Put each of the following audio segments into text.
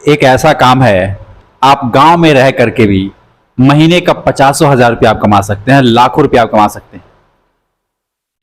एक ऐसा काम है, आप गांव में रह करके भी महीने का 50,000 रुपया आप कमा सकते हैं, लाखों रुपया आप कमा सकते हैं।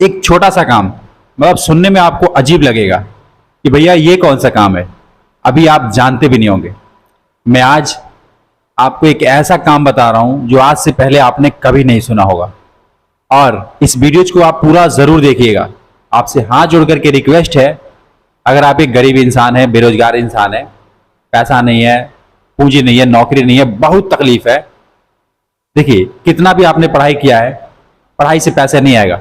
एक छोटा सा काम, मतलब सुनने में आपको अजीब लगेगा कि भैया ये कौन सा काम है, अभी आप जानते भी नहीं होंगे। मैं आज आपको एक ऐसा काम बता रहा हूं जो आज से पहले आपने कभी नहीं सुना होगा, और इस वीडियो को आप पूरा जरूर देखिएगा। आपसे हाथ जोड़ करके रिक्वेस्ट है, अगर आप एक गरीब इंसान है, बेरोजगार इंसान है, पैसा नहीं है, पूंजी नहीं है, नौकरी नहीं है, बहुत तकलीफ है। देखिए, कितना भी आपने पढ़ाई किया है, पढ़ाई से पैसा नहीं आएगा,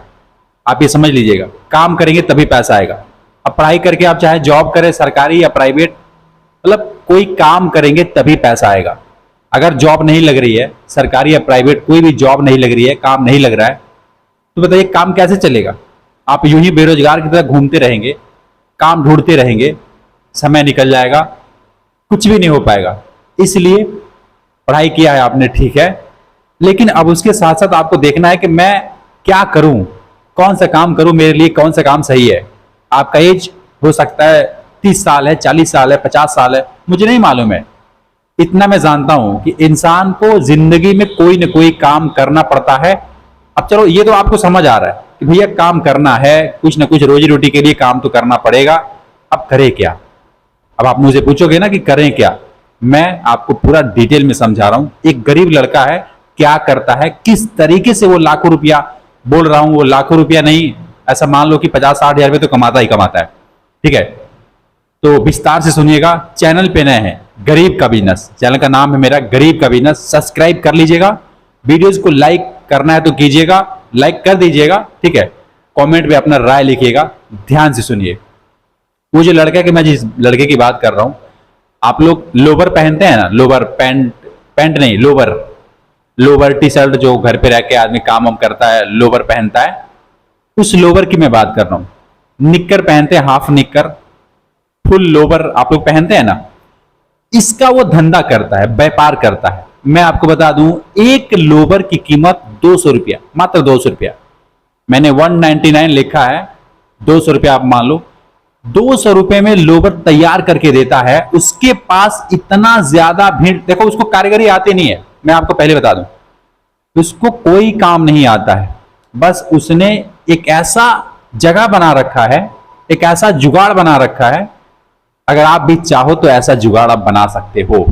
आप ये समझ लीजिएगा। काम करेंगे तभी पैसा आएगा। अब पढ़ाई करके आप चाहे जॉब करें, सरकारी या प्राइवेट, मतलब कोई काम करेंगे तभी पैसा आएगा। अगर जॉब नहीं लग रही है, सरकारी या प्राइवेट कोई भी जॉब नहीं लग रही है, काम नहीं लग रहा है, तो बताइए काम कैसे चलेगा? आप यूं ही बेरोजगार की तरह घूमते रहेंगे, काम ढूंढते रहेंगे, समय निकल जाएगा, कुछ भी नहीं हो पाएगा। इसलिए पढ़ाई किया है आपने, ठीक है, लेकिन अब उसके साथ साथ आपको देखना है कि मैं क्या करूं, कौन सा काम करूं, मेरे लिए कौन सा काम सही है। आपका एज हो सकता है 30 साल है, 40 साल है, 50 साल है, मुझे नहीं मालूम है। इतना मैं जानता हूं कि इंसान को जिंदगी में कोई ना कोई काम करना पड़ता है। अब चलो, ये तो आपको समझ आ रहा है कि भैया काम करना है, कुछ ना कुछ रोजी रोटी के लिए काम तो करना पड़ेगा। अब करें क्या? अब आप मुझे पूछोगे ना कि करें क्या, मैं आपको पूरा डिटेल में समझा रहा हूं। एक गरीब लड़का है, क्या करता है, किस तरीके से वो लाखों रुपया, बोल रहा हूं वो लाखों रुपया नहीं, ऐसा मान लो कि 50-60 हजार रुपये तो कमाता ही कमाता है, ठीक है। तो विस्तार से सुनिएगा। चैनल पे नए हैं, गरीब का बिजनेस, चैनल का नाम है मेरा गरीब का बिजनेस, सब्सक्राइब कर लीजिएगा। वीडियोज को लाइक करना है तो कीजिएगा, लाइक कर दीजिएगा, ठीक है। कमेंट में अपना राय लिखिएगा, ध्यान से सुनिए। वो जो लड़का है, कि मैं जिस लड़के की बात कर रहा हूं, आप लोग लोवर पहनते हैं ना, लोवर पैंट, पैंट नहीं, लोवर, लोवर टी शर्ट, जो घर पे रह के आदमी काम वाम करता है लोवर पहनता है, उस लोवर की मैं बात कर रहा हूं। निक्कर पहनते हैं, हाफ निक्कर, फुल लोवर आप लोग पहनते हैं ना, इसका वो धंधा करता है, व्यापार करता है। मैं आपको बता दूं, एक लोवर की कीमत 200 रुपया, मात्र 200 रुपया। मैंने 199 लिखा है, 200 रुपया आप मान लो। 200 रुपए में लोवर तैयार करके देता है। उसके पास इतना ज्यादा भीड़, देखो उसको कारीगरी आती नहीं है, मैं आपको पहले बता दूं, उसको कोई काम नहीं आता है। बस उसने एक ऐसा जगह बना रखा है, एक ऐसा जुगाड़ बना रखा है, अगर आप भी चाहो तो ऐसा जुगाड़ आप बना सकते हो।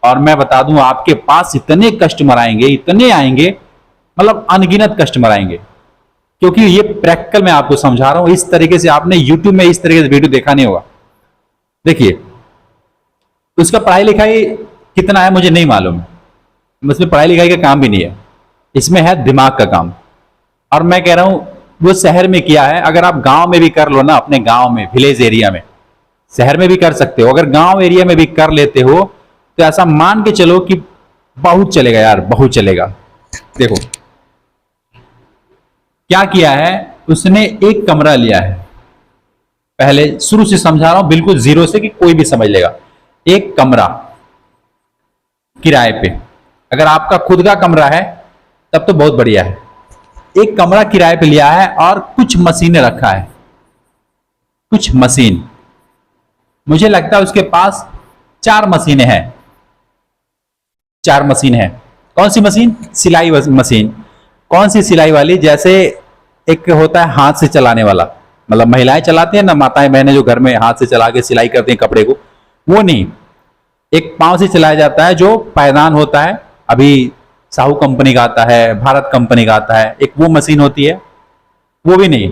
और मैं बता दूं, आपके पास इतने कस्टमर आएंगे, इतने आएंगे, मतलब अनगिनत कस्टमर आएंगे, क्योंकि ये प्रैक्टिकल मैं आपको समझा रहा हूं। इस तरीके से आपने YouTube में इस तरीके से वीडियो देखा नहीं होगा। देखिए, उसका पढ़ाई लिखाई कितना है मुझे नहीं मालूम है, उसमें पढ़ाई लिखाई का काम भी नहीं है, इसमें है दिमाग का काम। और मैं कह रहा हूं, वो शहर में किया है, अगर आप गांव में भी कर लो ना, अपने गांव में, विलेज एरिया में, शहर में भी कर सकते हो। अगर गांव एरिया में भी कर लेते हो तो ऐसा मान के चलो कि बहुत चलेगा यार, बहुत चलेगा। देखो क्या किया है उसने, एक कमरा लिया है, पहले शुरू से समझा रहा हूं, बिल्कुल जीरो से, कि कोई भी समझ लेगा। एक कमरा किराए पे, अगर आपका खुद का कमरा है तब तो बहुत बढ़िया है। एक कमरा किराए पे लिया है और कुछ मशीनें रखा है, कुछ मशीन, मुझे लगता है उसके पास 4 मशीनें हैं, 4 मशीन है। कौन सी मशीन? सिलाई मशीन। कौन सी सिलाई वाली? जैसे एक होता है हाथ से चलाने वाला, मतलब महिलाएं चलाती हैं ना, माताएं बहनें जो घर में हाथ से चला के सिलाई करती हैं कपड़े को, वो नहीं, एक पांव से चलाया जाता है, जो पायदान होता है, अभी साहू कंपनी का आता है, भारत कंपनी का आता है, एक वो मशीन होती है, वो भी नहीं।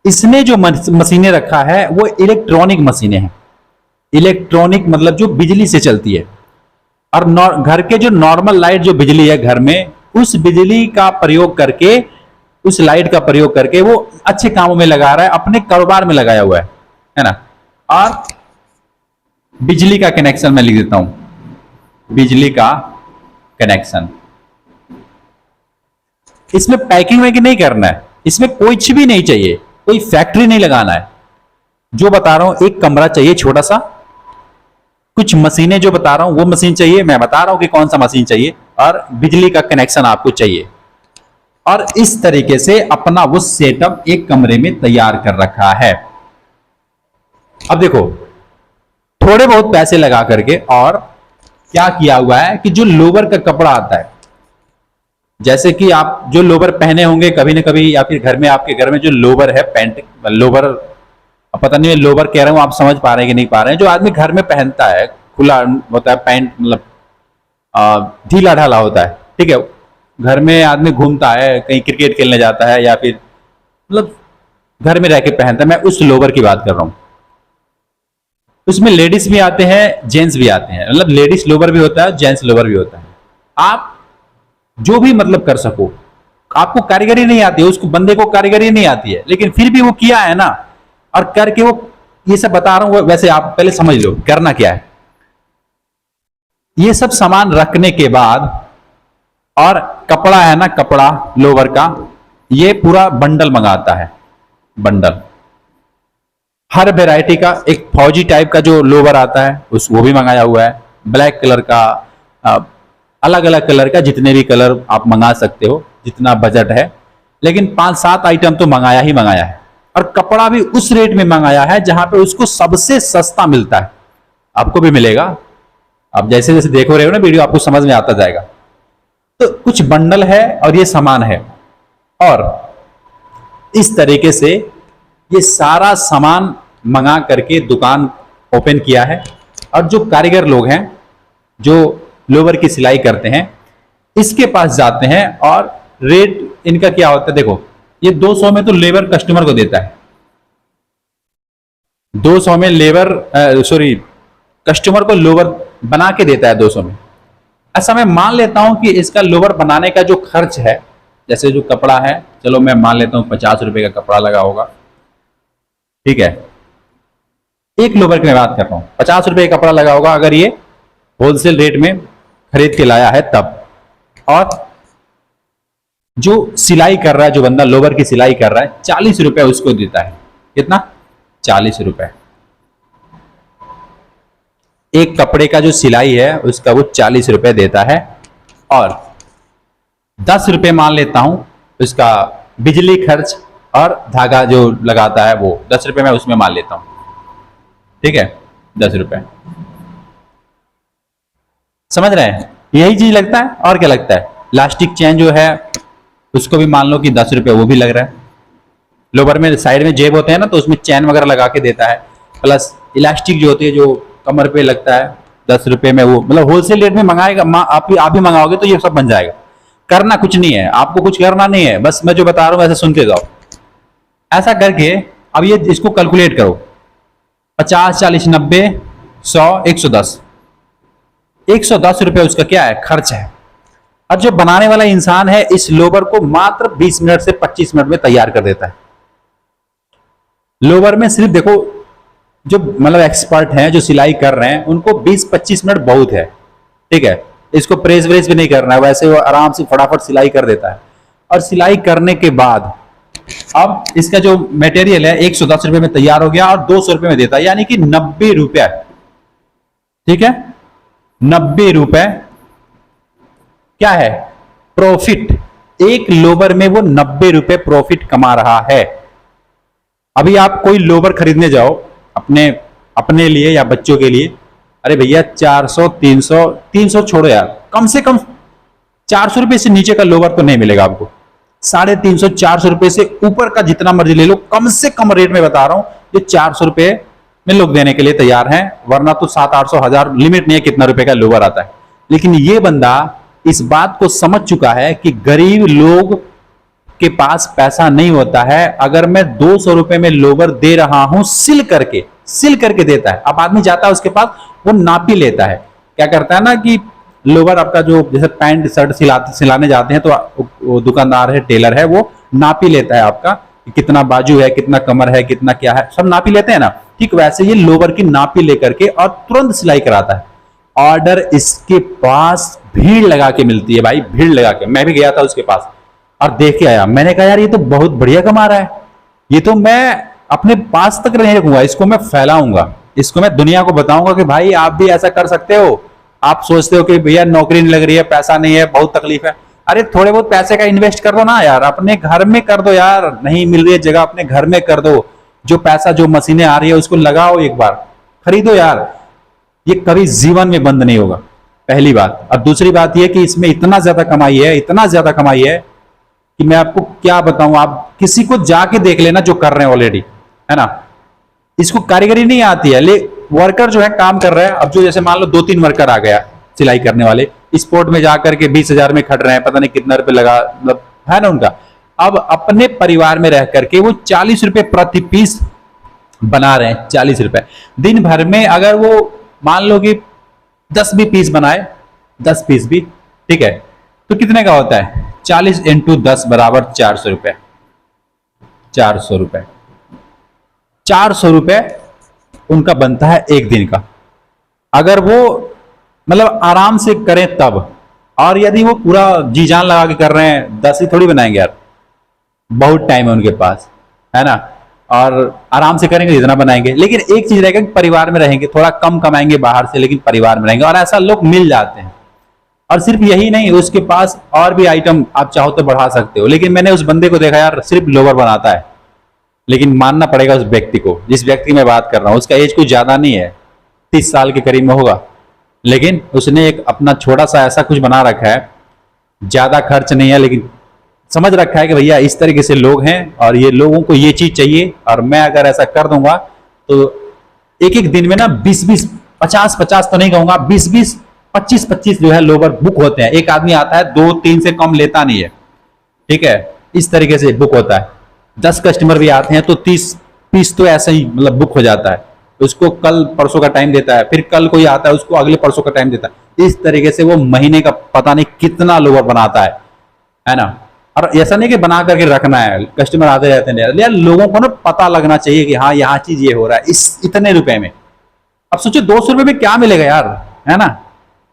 इसने जो मशीनें रखा है वो इलेक्ट्रॉनिक मशीनें हैं। इलेक्ट्रॉनिक मतलब जो बिजली से चलती है, और घर के जो नॉर्मल लाइट जो बिजली है घर में, उस बिजली का प्रयोग करके, उस लाइट का प्रयोग करके वो अच्छे कामों में लगा रहा है, अपने कारोबार में लगाया हुआ है ना। और बिजली का कनेक्शन मैं लिख देता हूं, बिजली का कनेक्शन। इसमें पैकिंग वैकिंग नहीं करना है, इसमें कुछ भी नहीं चाहिए, कोई फैक्ट्री नहीं लगाना है। जो बता रहा हूं, एक कमरा चाहिए छोटा सा, कुछ मशीनें जो बता रहा हूं वो मशीन चाहिए, मैं बता रहा हूं कि कौन सा मशीन चाहिए, और बिजली का कनेक्शन आपको चाहिए। और इस तरीके से अपना वो सेटअप एक कमरे में तैयार कर रखा है। अब देखो, थोड़े बहुत पैसे लगा करके। और क्या किया हुआ है कि जो लोवर का कपड़ा आता है, जैसे कि आप जो लोवर पहने होंगे कभी ना कभी, या फिर घर में आपके घर में जो लोवर है, पैंट लोवर, पता नहीं मैं लोवर कह रहा हूं आप समझ पा रहे हैं कि नहीं पा रहे हैं, जो आदमी घर में पहनता है, खुला होता है पैंट, मतलब ढीला ढाला होता है, ठीक है। घर में आदमी घूमता है, कहीं क्रिकेट खेलने जाता है, या फिर मतलब घर में रह के पहनता है, मैं उस लोवर की बात कर रहा हूं। उसमें लेडीज भी आते हैं, जेंट्स भी आते हैं, मतलब लेडीज लोवर भी होता है, जेंट्स लोवर भी होता है। आप जो भी मतलब कर सको, आपको कारीगरी नहीं आती है, उसको बंदे को कारीगरी नहीं आती है, लेकिन फिर भी वो किया है ना, और करके वो, ये सब बता रहा हूं, वैसे आप पहले समझ लो करना क्या है। ये सब सामान रखने के बाद, और कपड़ा है ना, कपड़ा लोवर का, ये पूरा बंडल मंगाता है, बंडल। हर वैरायटी का, एक फौजी टाइप का जो लोवर आता है उस वो भी मंगाया हुआ है, ब्लैक कलर का, अलग अलग कलर का, जितने भी कलर आप मंगा सकते हो, जितना बजट है, लेकिन 5-7 आइटम तो मंगाया ही मंगाया है। और कपड़ा भी उस रेट में मंगाया है जहां पे उसको सबसे सस्ता मिलता है। आपको भी मिलेगा, आप जैसे जैसे देखो रहे हो ना वीडियो, आपको समझ में आता जाएगा। तो कुछ बंडल है और ये सामान है, और इस तरीके से ये सारा सामान मंगा करके दुकान ओपन किया है। और जो कारीगर लोग हैं जो लोवर की सिलाई करते हैं, इसके पास जाते हैं, और रेट इनका क्या होता है देखो, ये 200 में तो लेबर कस्टमर को देता है, 200 में लेबर सॉरी कस्टमर को लोवर बना के देता है 200 में। ऐसा मैं मान लेता हूं कि इसका लोवर बनाने का जो खर्च है, जैसे जो कपड़ा है, चलो मैं मान लेता हूं 50 रुपए का कपड़ा लगा होगा, ठीक है, एक लोवर की मैं बात कर रहा हूं, 50 रुपए का कपड़ा लगा होगा अगर ये होलसेल रेट में खरीद के लाया है तब। और जो सिलाई कर रहा है, जो बंदा लोवर की सिलाई कर रहा है, 40 रुपए उसको देता है। कितना? 40 रुपए। एक कपड़े का जो सिलाई है उसका वो 40 रुपए देता है। और 10 रुपए मान लेता हूं उसका बिजली खर्च और धागा जो लगाता है, वो 10 रुपए मैं उसमें मान लेता हूं, ठीक है, 10 रुपए। समझ रहे हैं? यही चीज लगता है, और क्या लगता है? इलास्टिक चेन जो है उसको भी मान लो कि 10 रुपए वो भी लग रहा है। लोवर में साइड में जेब होते हैं ना, तो उसमें चैन वगैरह लगा के देता है, प्लस इलास्टिक जो होती है जो कमर पे लगता है, 10 रुपए में वो, मतलब होलसेल रेट में मंगाएगा, आप भी मंगाओगे तो ये सब बन जाएगा। करना कुछ नहीं है, आपको कुछ करना नहीं है, बस मैं जो बता रहा हूं वैसे सुनते जाओ। ऐसा करके अब ये इसको कैलकुलेट करो, 50, 40, 90, 100, 110, 110 रुपए उसका क्या है? खर्च है। और जो बनाने वाला इंसान है इस लोवर को मात्र 20 मिनट से 25 मिनट में तैयार कर देता है। लोवर में सिर्फ देखो, जो मतलब एक्सपर्ट हैं जो सिलाई कर रहे हैं उनको 20-25 मिनट बहुत है, ठीक है। इसको प्रेस व्रेस भी नहीं करना है, वैसे वो आराम से फटाफट सिलाई कर देता है। और सिलाई करने के बाद अब इसका जो मटेरियल है 110 रुपए में तैयार हो गया और 200 रुपए में देता है, यानी कि 90 रुपए, ठीक है, 90 रुपए क्या है? प्रॉफिट। एक लोवर में वो 90 रुपए प्रॉफिट कमा रहा है। अभी आप कोई लोवर खरीदने जाओ अपने लिए या बच्चों के लिए, अरे भैया 400, 300 छोड़ो यार, कम से कम 400 रुपए से नीचे का लोवर तो नहीं मिलेगा आपको। 350, 400 रुपए से ऊपर का जितना मर्जी ले लो, कम से कम रेट में बता रहा हूं, ये 400 रुपए में लोग देने के लिए तैयार हैं, वरना तो 700-800, 1000 लिमिट नहीं है कितना रुपए का लोवर आता है। लेकिन ये बंदा इस बात को समझ चुका है कि गरीब लोग के पास पैसा नहीं होता है। अगर मैं 200 रुपए में लोवर दे रहा हूं, सिल करके देता है। अब आदमी जाता है उसके पास, वो नापी लेता है, क्या करता है ना कि लोवर आपका जो जैसे पैंट शर्ट सिलाने जाते हैं तो वो दुकानदार है, टेलर है, वो नापी लेता है आपका कि कितना बाजू है, कितना कमर है, कितना क्या है, सब नापी लेते हैं ना। ठीक वैसे ये लोवर की नापी लेकर के और तुरंत सिलाई कराता है। ऑर्डर इसके पास भीड़ लगा के मिलती है भाई, भीड़ लगा के। मैं भी गया था उसके पास और देख के आया, मैंने कहा यार ये तो बहुत बढ़िया कमा रहा है, ये तो मैं अपने पास तक नहीं रखूंगा, इसको मैं फैलाऊंगा, इसको मैं दुनिया को बताऊंगा कि भाई आप भी ऐसा कर सकते हो। आप सोचते हो कि भैया नौकरी नहीं लग रही है, पैसा नहीं है, बहुत तकलीफ है, अरे थोड़े बहुत पैसे का इन्वेस्ट कर दो ना यार, अपने घर में कर दो यार, नहीं मिल रही है जगह अपने घर में कर दो, जो पैसा जो मशीनें आ रही है उसको लगाओ, एक बार खरीदो यार। ये कभी जीवन में बंद नहीं होगा, पहली बात। और दूसरी बात ये कि इसमें इतना ज्यादा कमाई है, इतना ज्यादा कमाई है कि मैं आपको क्या बताऊं। आप किसी को जाके देख लेना जो कर रहे हैं ऑलरेडी, है ना। इसको कारीगरी नहीं आती है, ले वर्कर जो है काम कर रहा है। अब जो जैसे मान लो 2-3 वर्कर आ गया सिलाई करने वाले, स्पोर्ट में जाकर के 20,000 में खट रहे हैं, पता नहीं कितना रुपए लगा, मतलब है ना उनका। अब अपने परिवार में रह करके वो 40 रुपए प्रति पीस बना रहे हैं। 40 रुपए दिन भर में, अगर वो मान लो कि 10 भी पीस बनाए, 10 पीस भी, ठीक है, तो कितने का होता है? 40 × 10 बराबर 400 रुपए। 400 रुपए, 400 रुपए उनका बनता है एक दिन का, अगर वो मतलब आराम से करें तब। और यदि वो पूरा जी जान लगा के कर रहे हैं, 10 ही थोड़ी बनाएंगे यार, बहुत टाइम है उनके पास, है ना। और आराम से करेंगे जितना बनाएंगे। लेकिन एक चीज रहेगा कि परिवार में रहेंगे, थोड़ा कम कमाएंगे बाहर से, लेकिन परिवार में रहेंगे, और ऐसा लोग मिल जाते हैं। और सिर्फ यही नहीं, उसके पास और भी आइटम आप चाहो तो बढ़ा सकते हो। लेकिन मैंने उस बंदे को देखा यार, सिर्फ लोवर बनाता है। लेकिन मानना पड़ेगा उस व्यक्ति को, जिस व्यक्ति की मैं बात कर रहा हूं, उसका एज कुछ ज्यादा नहीं है, 30 साल के करीब में होगा। लेकिन उसने एक अपना छोटा सा ऐसा कुछ बना रखा है, ज्यादा खर्च नहीं है, लेकिन समझ रखा है कि भैया इस तरीके से लोग हैं और ये लोगों को ये चीज चाहिए, और मैं अगर ऐसा कर दूंगा तो एक एक दिन में ना 20-20, 50-50 तो नहीं कहूंगा, 20-20, 25-25 जो है लोवर बुक होते हैं। एक आदमी आता है, 2-3 से कम लेता नहीं है, ठीक है, इस तरीके से बुक होता है। 10 कस्टमर भी आते हैं तो 30 पीस तो ऐसे ही मतलब बुक हो जाता है। उसको कल परसों का टाइम देता है, फिर कल कोई आता है उसको अगले परसों का टाइम देता है। इस तरीके से वो महीने का पता नहीं कितना लोवर बनाता है ना। और ऐसा नहीं कि बना करके रखना है, कस्टमर आते रहते हैं यार, लोगों को ना पता लगना चाहिए कि हाँ यहाँ चीज ये हो रहा है इस इतने रुपए में। अब सोचो 200 रुपए में क्या मिलेगा यार, है ना।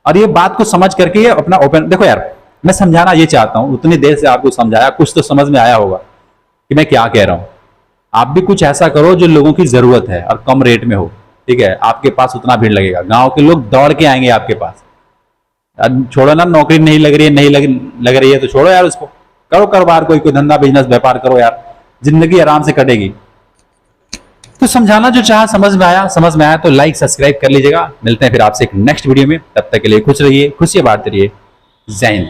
और ये बात को समझ करके ये अपना ओपन देखो यार, मैं समझाना ये चाहता हूँ, उतनी देर से आपको समझाया, कुछ तो समझ में आया होगा कि मैं क्या कह रहा हूँ। आप भी कुछ ऐसा करो जो लोगों की जरूरत है और कम रेट में हो, ठीक है। आपके पास उतना भीड़ लगेगा, गांव के लोग दौड़ के आएंगे आपके पास। छोड़ो ना, नौकरी नहीं लग रही है, नहीं लग रही है तो छोड़ो यार उसको, करो कारोबार, कोई धंधा बिजनेस व्यापार करो यार, जिंदगी आराम से कटेगी। तो समझाना जो चाहा समझ में आया तो लाइक सब्सक्राइब कर लीजिएगा। मिलते हैं फिर आपसे एक नेक्स्ट वीडियो में, तब तक के लिए खुश रहिए, खुशियां बांटते रहिए। जय हिंद।